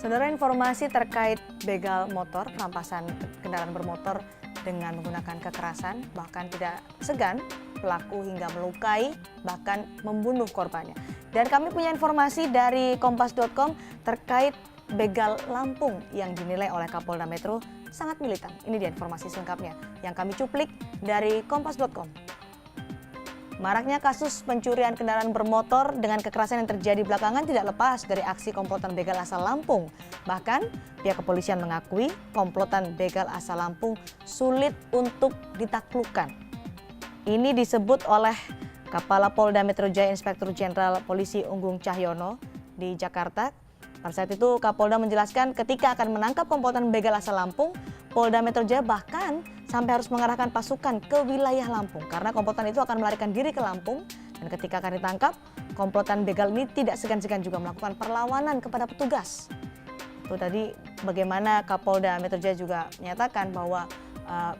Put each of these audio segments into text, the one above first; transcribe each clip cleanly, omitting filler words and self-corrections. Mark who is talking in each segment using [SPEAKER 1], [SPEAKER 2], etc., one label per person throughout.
[SPEAKER 1] Saudara, informasi terkait begal motor, perampasan kendaraan bermotor dengan menggunakan kekerasan, bahkan tidak segan pelaku hingga melukai, bahkan membunuh korbannya. Dan kami punya informasi dari kompas.com terkait begal Lampung yang dinilai oleh Kapolda Metro sangat militan. Ini dia informasi selengkapnya yang kami cuplik dari kompas.com. Maraknya kasus pencurian kendaraan bermotor dengan kekerasan yang terjadi belakangan tidak lepas dari aksi komplotan begal asal Lampung. Bahkan pihak kepolisian mengakui komplotan begal asal Lampung sulit untuk ditaklukkan. Ini disebut oleh Kepala Polda Metro Jaya Inspektur Jenderal Polisi Unggung Cahyono di Jakarta. Pada saat itu Kapolda menjelaskan ketika akan menangkap komplotan begal asal Lampung, Polda Metro Jaya bahkan sampai harus mengarahkan pasukan ke wilayah Lampung karena komplotan itu akan melarikan diri ke Lampung, dan ketika akan ditangkap, komplotan begal ini tidak segan-segan juga melakukan perlawanan kepada petugas. Itu tadi bagaimana Kapolda Metro Jaya juga menyatakan bahwa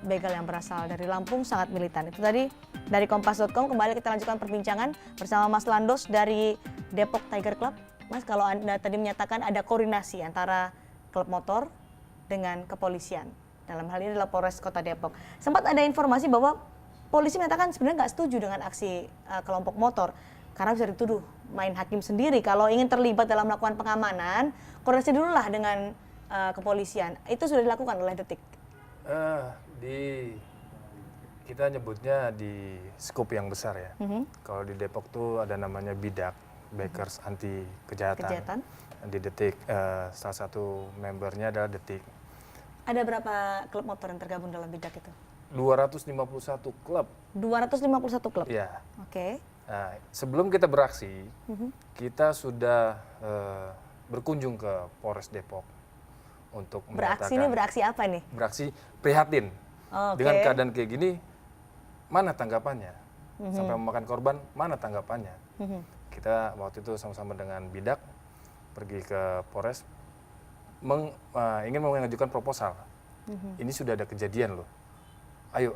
[SPEAKER 1] begal yang berasal dari Lampung sangat militan. Itu tadi dari kompas.com. Kembali kita lanjutkan perbincangan bersama Mas Landos dari Depok Tiger Club. Mas, kalau Anda tadi menyatakan ada koordinasi antara klub motor dengan kepolisian. Dalam hal ini adalah Polres Kota Depok. Sempat ada informasi bahwa polisi menyatakan sebenarnya nggak setuju dengan aksi kelompok motor karena bisa dituduh main hakim sendiri. Kalau ingin terlibat dalam melakukan pengamanan, koordinasi dulu lah dengan kepolisian. Itu sudah dilakukan oleh Detik.
[SPEAKER 2] Kita nyebutnya di skop yang besar ya. Kalau di Depok tuh ada namanya BIDAK, Bikers Anti Kejahatan. Di Detik, salah satu membernya adalah Detik.
[SPEAKER 1] Ada berapa klub motor yang tergabung dalam BIDAK itu?
[SPEAKER 2] 251 klub.
[SPEAKER 1] 251 klub?
[SPEAKER 2] Iya.
[SPEAKER 1] Oke.
[SPEAKER 2] Nah, sebelum kita beraksi, kita sudah berkunjung ke Polres Depok untuk
[SPEAKER 1] beraksi ini beraksi apa nih?
[SPEAKER 2] Beraksi prihatin. Dengan keadaan kayak gini, mana tanggapannya? Sampai memakan korban, mana tanggapannya? Kita waktu itu sama-sama dengan BIDAK pergi ke Polres, ingin mengajukan proposal. Ini sudah ada kejadian loh. Ayo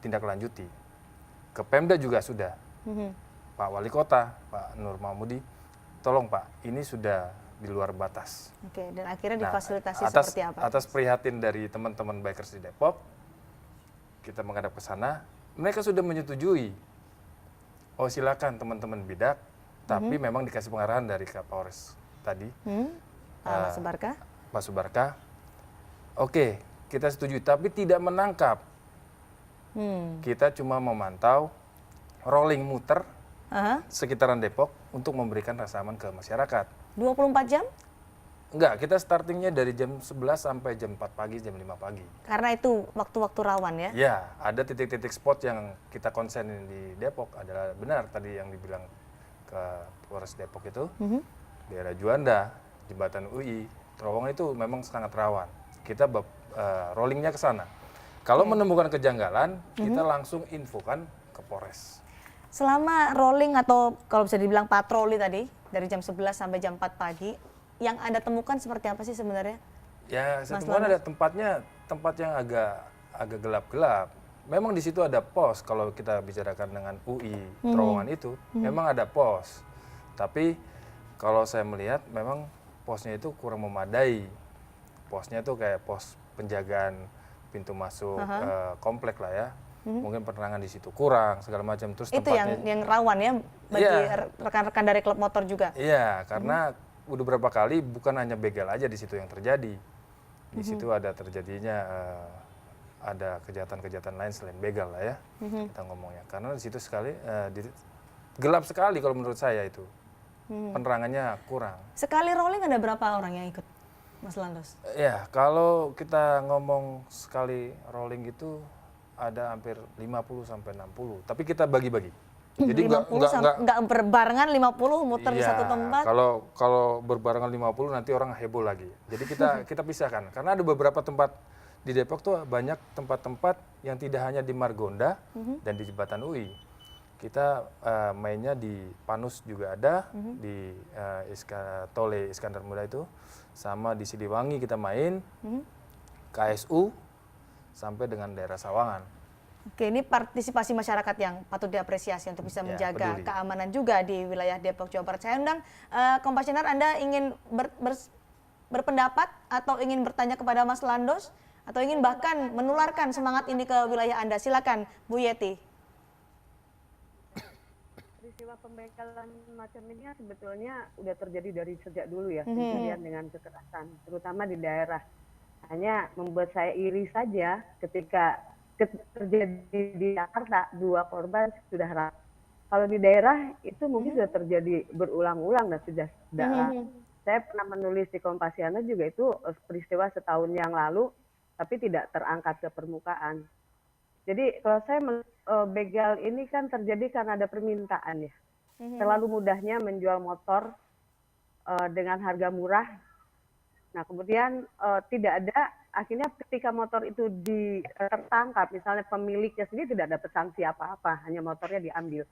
[SPEAKER 2] tindak lanjuti. Ke Pemda juga sudah. Pak Wali Kota, Pak Nur Mahmudi, tolong Pak, ini sudah di luar batas.
[SPEAKER 1] Oke, dan akhirnya difasilitasi seperti apa?
[SPEAKER 2] Atas prihatin dari teman-teman bikers di Depok, kita menghadap ke sana, mereka sudah menyetujui. Oh silakan teman-teman BIDAK, tapi memang dikasih pengarahan dari Kapolres tadi.
[SPEAKER 1] Pak Subarka?
[SPEAKER 2] Pak Subarka, oke, kita setuju, tapi tidak menangkap. Kita cuma memantau rolling muter sekitaran Depok untuk memberikan rasa aman ke masyarakat.
[SPEAKER 1] 24 jam?
[SPEAKER 2] Enggak, kita startingnya dari jam 11 sampai jam 4 pagi, jam 5 pagi.
[SPEAKER 1] Karena itu waktu-waktu rawan ya?
[SPEAKER 2] Ya, ada titik-titik spot yang kita konsenin di Depok. Adalah benar tadi yang dibilang ke Polres Depok itu, daerah Juanda, Jembatan UI, terowongan itu memang sangat rawan. Kita rollingnya ke sana. Kalau menemukan kejanggalan, kita langsung infokan ke Polres.
[SPEAKER 1] Selama rolling atau kalau bisa dibilang patroli tadi, dari jam 11 sampai jam 4 pagi, yang Anda temukan seperti apa sih sebenarnya?
[SPEAKER 2] Ya, saya temukan ada tempat yang agak gelap-gelap. Memang di situ ada pos, kalau kita bicarakan dengan UI, terowongan itu, memang ada pos. Tapi kalau saya melihat memang posnya itu kurang memadai. Posnya itu kayak pos penjagaan pintu masuk komplek lah ya. Mungkin penerangan di situ kurang segala macam. Terus
[SPEAKER 1] itu yang rawan ya bagi rekan-rekan dari klub motor juga.
[SPEAKER 2] Iya, karena udah beberapa kali bukan hanya begal aja di situ yang terjadi. Di situ ada terjadinya ada kejahatan-kejahatan lain selain begal lah ya. Kita ngomongnya. Karena di situ gelap sekali kalau menurut saya itu. Penerangannya kurang.
[SPEAKER 1] Sekali rolling ada berapa orang yang ikut, Mas Landos?
[SPEAKER 2] Ya, kalau kita ngomong sekali rolling itu ada hampir 50 sampai 60. Tapi kita bagi-bagi. Jadi
[SPEAKER 1] nggak berbarengan 50 muter di satu tempat.
[SPEAKER 2] Kalau berbarengan 50 nanti orang heboh lagi. Jadi kita pisahkan. Karena ada beberapa tempat di Depok tuh banyak tempat-tempat yang tidak hanya di Margonda dan di Jembatan UI. Kita mainnya di Panus juga ada, di Tole Iskandar Muda itu, sama di Siliwangi kita main, KSU, sampai dengan daerah Sawangan.
[SPEAKER 1] Oke, ini partisipasi masyarakat yang patut diapresiasi untuk bisa menjaga keamanan juga di wilayah Depok, Jawa Barat. Saya undang Kompasinar, Anda ingin berpendapat atau ingin bertanya kepada Mas Landos atau ingin bahkan menularkan semangat ini ke wilayah Anda? Silakan Bu Yeti.
[SPEAKER 3] Peristiwa pembegalan macam ini sebetulnya udah terjadi dari sejak dulu ya, kejadian dengan kekerasan, terutama di daerah. Hanya membuat saya iri saja ketika terjadi di Jakarta, 2 korban sudah rata. Kalau di daerah itu mungkin sudah terjadi berulang-ulang dan sudah saya pernah menulis di Kompasiana juga itu peristiwa setahun yang lalu, tapi tidak terangkat ke permukaan. Jadi kalau saya begal ini kan terjadi karena ada permintaan ya. Terlalu mudahnya menjual motor dengan harga murah. Nah kemudian tidak ada, akhirnya ketika motor itu tertangkap, misalnya pemiliknya sendiri tidak dapat sanksi apa-apa, hanya motornya diambil.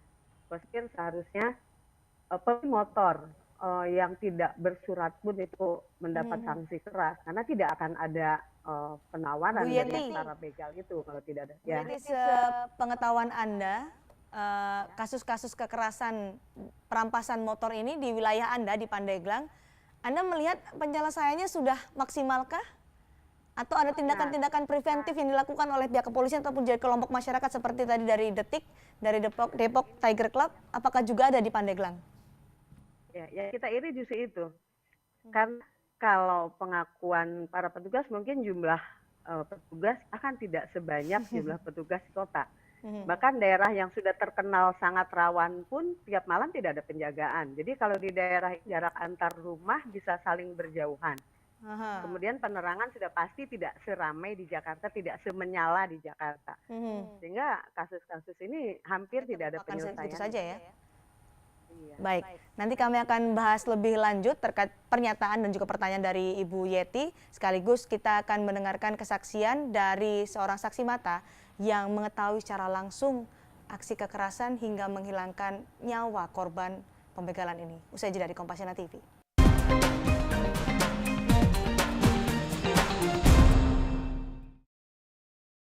[SPEAKER 3] Saya pikir seharusnya pemilik motor yang tidak bersurat pun itu mendapat sanksi keras, karena tidak akan ada penawaran dari para begal itu kalau tidak ada.
[SPEAKER 1] Bu Yeti, sepengetahuan Anda, kasus-kasus kekerasan perampasan motor ini di wilayah Anda di Pandeglang, Anda melihat penyelesaiannya sudah maksimalkah? Atau ada tindakan-tindakan preventif yang dilakukan oleh pihak kepolisian ataupun dari kelompok masyarakat seperti tadi dari Detik, dari Depok Tiger Club, apakah juga ada di Pandeglang?
[SPEAKER 3] Ya, yang kita iri justru itu. Karena kalau pengakuan para petugas mungkin jumlah petugas akan tidak sebanyak jumlah petugas di kota. Bahkan daerah yang sudah terkenal sangat rawan pun tiap malam tidak ada penjagaan. Jadi kalau di daerah jarak antar rumah bisa saling berjauhan. Kemudian penerangan sudah pasti tidak seramai di Jakarta, tidak semenyala di Jakarta. Sehingga kasus-kasus ini hampir tidak ada penyelesaian.
[SPEAKER 1] Itu saja ya. Baik, nanti kami akan bahas lebih lanjut terkait pernyataan dan juga pertanyaan dari Ibu Yeti. Sekaligus kita akan mendengarkan kesaksian dari seorang saksi mata yang mengetahui secara langsung aksi kekerasan hingga menghilangkan nyawa korban pembegalan ini. Usai jeda di Kompasiana TV.